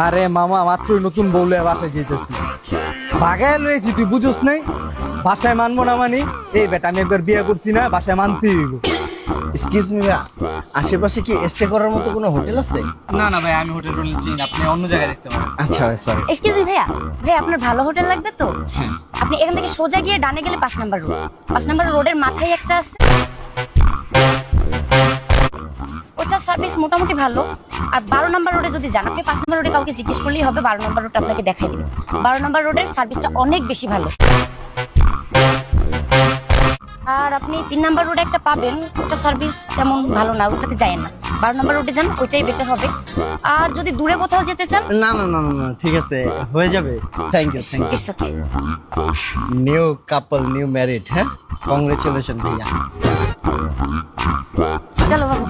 আরে মামা মাত্রই নতুন বউলে বাসায় যেতেছি, ভাগায় লয়েছি, তুই বুঝোস নাই? বাসায় মানবো না মানি? এই বেটা আমি একবার বিয়ে করছি না, বাসায় মানতেই হইব। এক্সকিউজ মি ভাইয়া, আশেপাশে কি স্টে করার মতো কোনো হোটেল আছে? না না ভাই, আমি হোটেল টোটেল চিনি না, আপনি অন্য জায়গায় দেখতে পারেন। আচ্ছা ভাই, সরি। এক্সকিউজ মি ভাইয়া, ভাইয়া আপনার ভালো হোটেল লাগবে তো? আপনি এখান থেকে সোজা গিয়ে ডানে গেলে 5 নাম্বার রোড। 5 নাম্বার রোডের মাথায় একটা আছে, ওটা সার্ভিস মোটামুটি ভালো। আর 12 নাম্বার রোডে যদি যান, আপনি 5 নাম্বার রোডে কাউকে জিজ্ঞেস করলেই হবে, 12 নাম্বার রোডটা আপনাকে দেখাই দিবে। 12 নাম্বার রোডের সার্ভিসটা অনেক বেশি ভালো। আর আপনি 3 নাম্বার রোডে একটা পাবেন, ওটা সার্ভিস তেমন ভালো না, ওটাতে যায়েন না। 12 নাম্বার রোডে যান, ওইটাই বেটার হবে। আর যদি দূরে কোথাও যেতে চান, না না না না না, ঠিক আছে, হয়ে যাবে। Thank you, thank you. It's okay. New couple, new married. হ্যাঁ, কংগ্রেচুলেশন ভাইয়া। চলো বাবু।